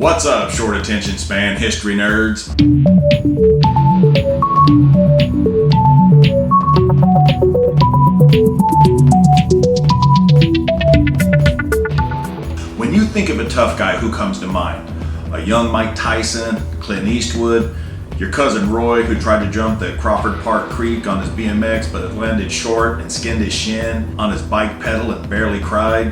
What's up, short attention span history nerds? When you think of a tough guy, who comes to mind? A young Mike Tyson, Clint Eastwood, your cousin Roy who tried to jump the Crawford Park Creek on his BMX but it landed short and skinned his shin on his bike pedal and barely cried?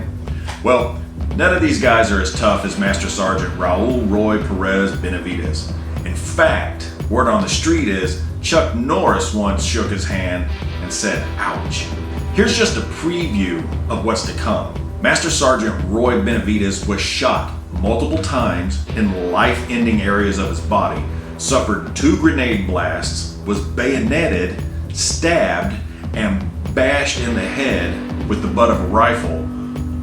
Well, none of these guys are as tough as Master Sergeant Raul Roy Perez Benavidez. In fact, word on the street is Chuck Norris once shook his hand and said, ouch. Here's just a preview of what's to come. Master Sergeant Roy Benavidez was shot multiple times in life-ending areas of his body, suffered 2 grenade blasts, was bayoneted, stabbed, and bashed in the head with the butt of a rifle,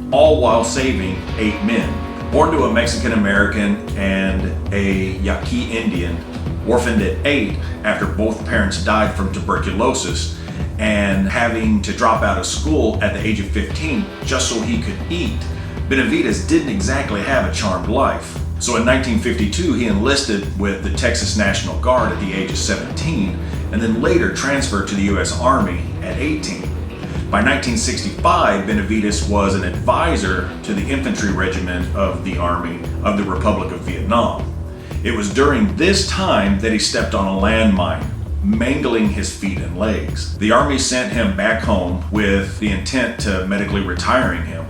all while saving 8 men. Born to a Mexican-American and a Yaqui Indian, orphaned at 8 after both parents died from tuberculosis, and having to drop out of school at the age of 15 just so he could eat, Benavidez didn't exactly have a charmed life. So in 1952, he enlisted with the Texas National Guard at the age of 17, and then later transferred to the U.S. Army at 18. By 1965, Benavidez was an advisor to the infantry regiment of the Army of the Republic of Vietnam. It was during this time that he stepped on a landmine, mangling his feet and legs. The Army sent him back home with the intent to medically retiring him.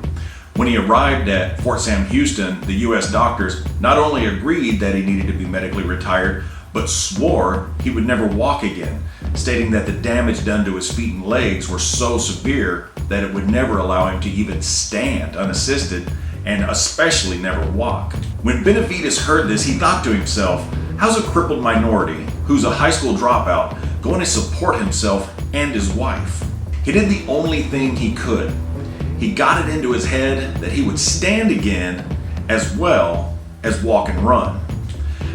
When he arrived at Fort Sam Houston, the U.S. doctors not only agreed that he needed to be medically retired, but swore he would never walk again, stating that the damage done to his feet and legs were so severe that it would never allow him to even stand unassisted, and especially never walk. When Benavidez heard this, he thought to himself, how's a crippled minority, who's a high school dropout, going to support himself and his wife? He did the only thing he could. He got it into his head that he would stand again as well as walk and run.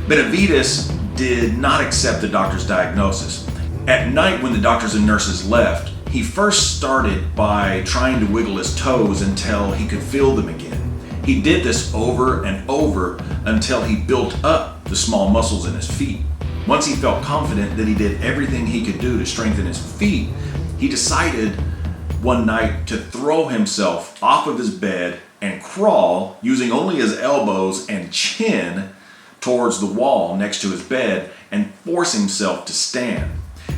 Benavidez did not accept the doctor's diagnosis. At night when the doctors and nurses left, he first started by trying to wiggle his toes until he could feel them again. He did this over and over until he built up the small muscles in his feet. Once he felt confident that he did everything he could do to strengthen his feet, he decided one night to throw himself off of his bed and crawl using only his elbows and chin towards the wall next to his bed and force himself to stand.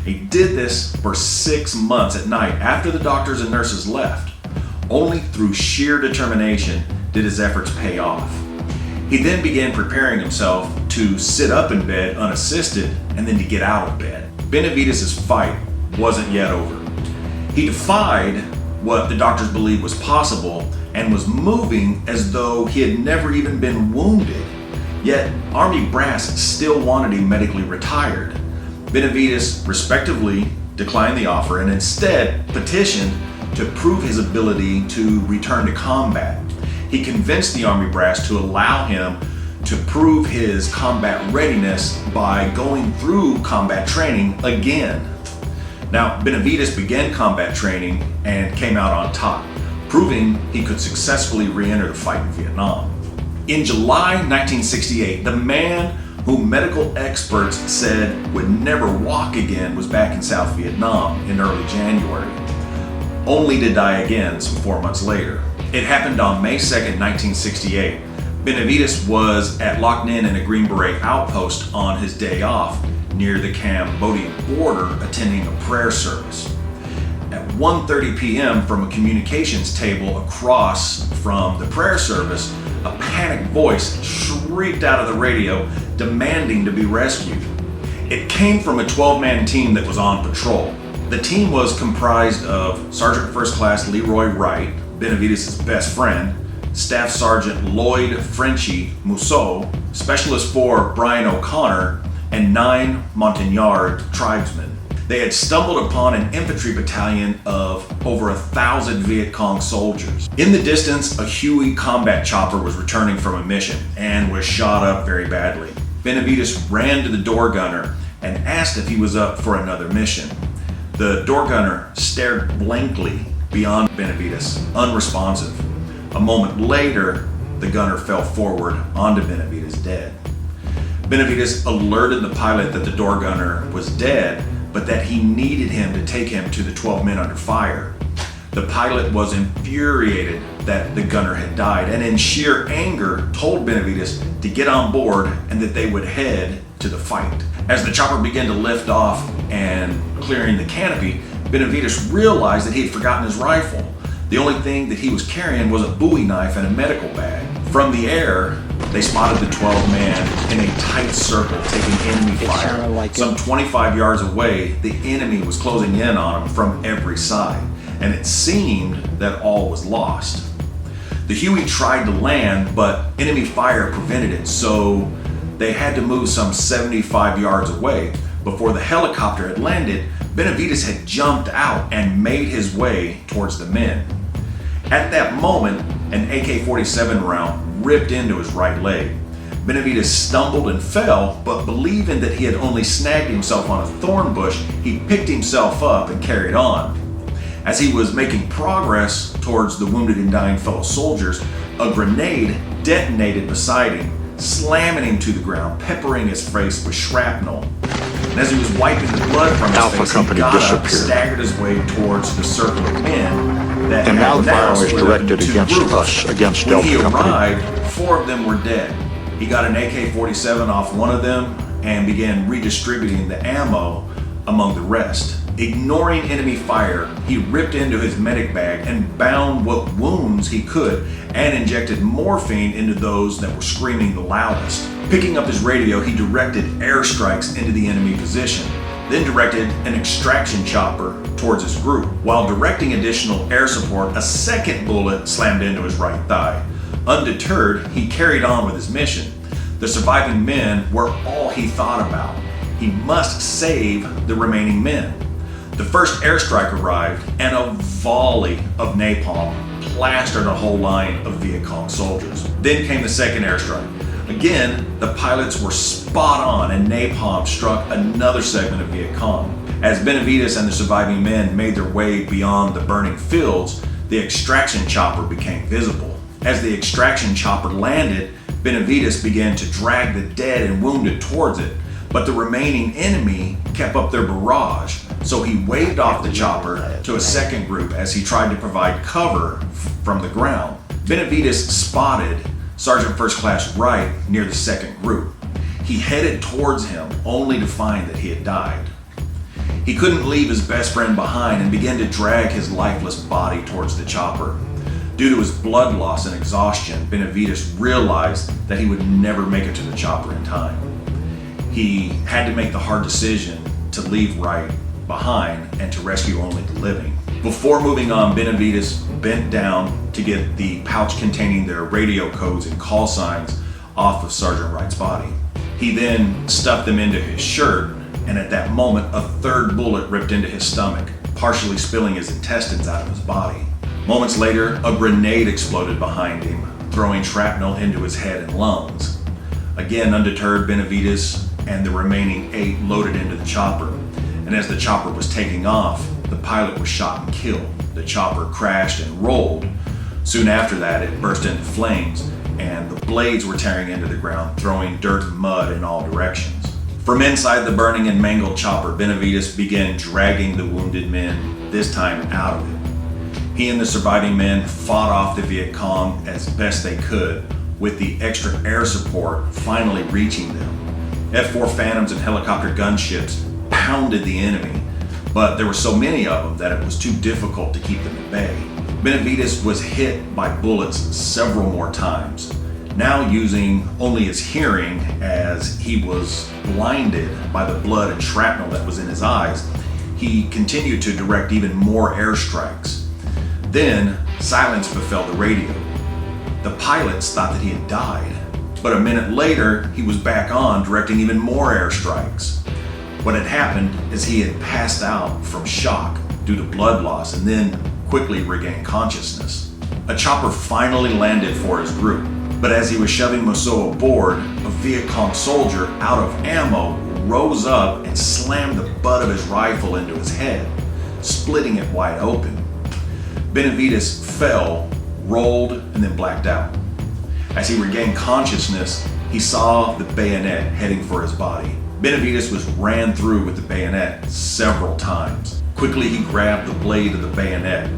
He did this for 6 months at night after the doctors and nurses left. Only through sheer determination did his efforts pay off. He then began preparing himself to sit up in bed unassisted and then to get out of bed. Benavidez's fight wasn't yet over. He defied what the doctors believed was possible and was moving as though he had never even been wounded. Yet Army brass still wanted him medically retired. Benavidez respectively declined the offer and instead petitioned to prove his ability to return to combat. He convinced the Army brass to allow him to prove his combat readiness by going through combat training again. Now, Benavidez began combat training and came out on top, proving he could successfully re-enter the fight in Vietnam. In July 1968, the man who medical experts said would never walk again was back in South Vietnam in early January, only to die again some 4 months later. It happened on May 2nd, 1968. Benavidez was at Loc Ninh in a Green Beret outpost on his day off near the Cambodian border attending a prayer service. At 1:30 p.m. from a communications table across from the prayer service, a panicked voice shrieked out of the radio demanding to be rescued. It came from a 12-man team that was on patrol. The team was comprised of Sergeant First Class Leroy Wright, Benavidez's best friend, Staff Sergeant Lloyd Frenchy Mousseau, Specialist 4 Brian O'Connor, and 9 Montagnard tribesmen. They had stumbled upon an infantry battalion of over 1,000 Viet Cong soldiers. In the distance, a Huey combat chopper was returning from a mission and was shot up very badly. Benavidez ran to the door gunner and asked if he was up for another mission. The door gunner stared blankly beyond Benavidez, unresponsive. A moment later, the gunner fell forward onto Benavidez dead. Benavidez alerted the pilot that the door gunner was dead, but that he needed him to take him to the 12 men under fire. The pilot was infuriated that the gunner had died, and in sheer anger told Benavidez to get on board and that they would head to the fight. As the chopper began to lift off and clearing the canopy, Benavidez realized that he had forgotten his rifle. The only thing that he was carrying was a Bowie knife and a medical bag. From the air, they spotted the 12 men in a tight circle taking enemy fire. Some 25 yards away, the enemy was closing in on them from every side, and it seemed that all was lost. The Huey tried to land, but enemy fire prevented it, so they had to move some 75 yards away. Before the helicopter had landed, Benavidez had jumped out and made his way towards the men. At that moment, an AK-47 round ripped into his right leg. Benavidez stumbled and fell, but believing that he had only snagged himself on a thorn bush, he picked himself up and carried on. As he was making progress towards the wounded and dying fellow soldiers, a grenade detonated beside him, slamming him to the ground, peppering his face with shrapnel. And as he was wiping the blood from his face, he got up, staggered his way towards the circle of men that and now had the now fire is split directed into two against groups. us, against When he Delta Company. arrived, 4 of them were dead. He got an AK-47 off one of them and began redistributing the ammo among the rest. Ignoring enemy fire, he ripped into his medic bag and bound what wounds he could and injected morphine into those that were screaming the loudest. Picking up his radio, he directed airstrikes into the enemy position, then directed an extraction chopper towards his group. While directing additional air support, a second bullet slammed into his right thigh. Undeterred, he carried on with his mission. The surviving men were all he thought about. He must save the remaining men. The first airstrike arrived, and a volley of napalm plastered a whole line of Viet Cong soldiers. Then came the second airstrike. Again, the pilots were spot on, and napalm struck another segment of Viet Cong. As Benavidez and the surviving men made their way beyond the burning fields, the extraction chopper became visible. As the extraction chopper landed, Benavidez began to drag the dead and wounded towards it, but the remaining enemy kept up their barrage, so he waved off the chopper to a second group as he tried to provide cover from the ground. Benavidez spotted Sergeant First Class Wright near the second group. He headed towards him only to find that he had died. He couldn't leave his best friend behind and began to drag his lifeless body towards the chopper. Due to his blood loss and exhaustion, Benavidez realized that he would never make it to the chopper in time. He had to make the hard decision to leave Wright behind and to rescue only the living. Before moving on, Benavidez bent down to get the pouch containing their radio codes and call signs off of Sergeant Wright's body. He then stuffed them into his shirt, and at that moment, a third bullet ripped into his stomach, partially spilling his intestines out of his body. Moments later, a grenade exploded behind him, throwing shrapnel into his head and lungs. Again, undeterred, Benavidez and the remaining 8 loaded into the chopper, and as the chopper was taking off, the pilot was shot and killed. The chopper crashed and rolled. Soon after that, it burst into flames, and the blades were tearing into the ground, throwing dirt and mud in all directions. From inside the burning and mangled chopper, Benavidez began dragging the wounded men, this time out of it. He and the surviving men fought off the Viet Cong as best they could, with the extra air support finally reaching them. F-4 Phantoms and helicopter gunships pounded the enemy, but there were so many of them that it was too difficult to keep them at bay. Benavidez was hit by bullets several more times, now using only his hearing as he was blinded by the blood and shrapnel that was in his eyes. He continued to direct even more airstrikes. Then silence befell the radio. The pilots thought that he had died, but a minute later he was back on directing even more airstrikes. What had happened is he had passed out from shock due to blood loss and then quickly regained consciousness. A chopper finally landed for his group, but as he was shoving Mousseau aboard, a Viet Cong soldier out of ammo rose up and slammed the butt of his rifle into his head, splitting it wide open. Benavidez fell, rolled, and then blacked out. As he regained consciousness, he saw the bayonet heading for his body. Benavidez was ran through with the bayonet several times. Quickly, he grabbed the blade of the bayonet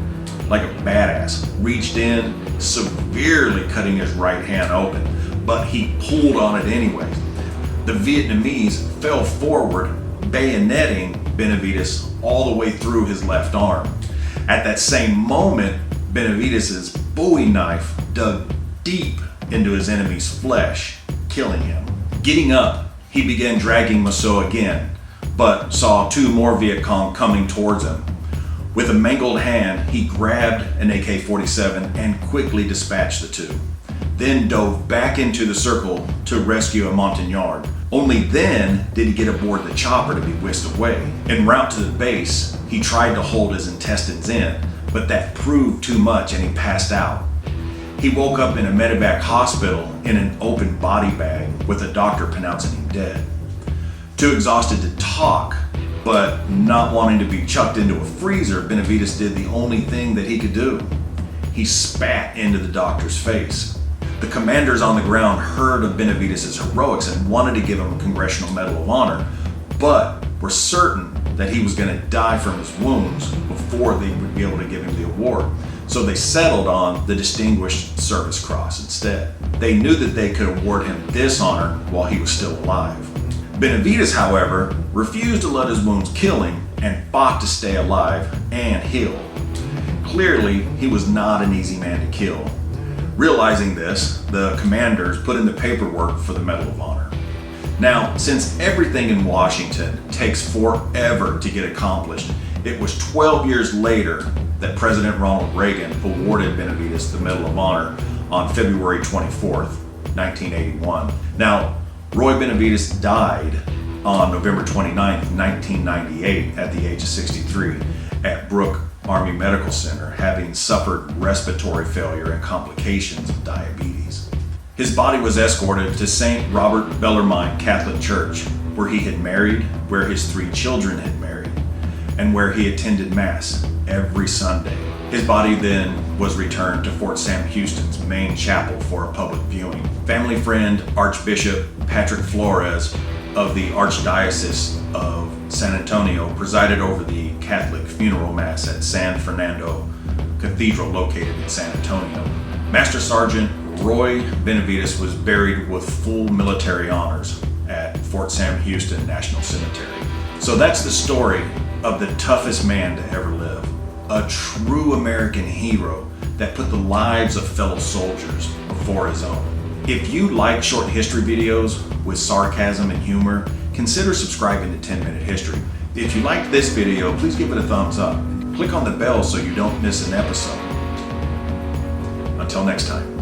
like a badass, reached in, severely cutting his right hand open, but he pulled on it anyway. The Vietnamese fell forward, bayoneting Benavidez all the way through his left arm. At that same moment, Benavidez's Bowie knife dug deep into his enemy's flesh, killing him. Getting up, he began dragging Mousseau again, but saw two more Viet Cong coming towards him. With a mangled hand, he grabbed an AK-47 and quickly dispatched the two, then dove back into the circle to rescue a Montagnard. Only then did he get aboard the chopper to be whisked away. En route to the base, he tried to hold his intestines in, but that proved too much and he passed out. He woke up in a medevac hospital in an open body bag with a doctor pronouncing him dead. Too exhausted to talk, but not wanting to be chucked into a freezer, Benavidez did the only thing that he could do. He spat into the doctor's face. The commanders on the ground heard of Benavidez's heroics and wanted to give him a Congressional Medal of Honor, but were certain that he was going to die from his wounds before they would be able to give him the award. So they settled on the Distinguished Service Cross instead. They knew that they could award him this honor while he was still alive. Benavidez, however, refused to let his wounds kill him and fought to stay alive and heal. Clearly, he was not an easy man to kill. Realizing this, the commanders put in the paperwork for the Medal of Honor. Now, since everything in Washington takes forever to get accomplished, it was 12 years later that President Ronald Reagan awarded Benavidez the Medal of Honor on February 24th, 1981. Now, Roy Benavidez died on November 29th, 1998 at the age of 63 at Brooke Army Medical Center, having suffered respiratory failure and complications of diabetes. His body was escorted to St. Robert Bellarmine Catholic Church, where he had married, where his 3 children had married, and where he attended Mass every Sunday. His body then was returned to Fort Sam Houston's main chapel for a public viewing. Family friend Archbishop Patrick Flores of the Archdiocese of San Antonio presided over the Catholic funeral mass at San Fernando Cathedral located in San Antonio. Master Sergeant Roy Benavidez was buried with full military honors at Fort Sam Houston National Cemetery. So that's the story of the toughest man to ever live. A true American hero that put the lives of fellow soldiers before his own. If you like short history videos with sarcasm and humor, consider subscribing to 10-Minute History. If you liked this video, please give it a thumbs up. Click on the bell so you don't miss an episode. Until next time.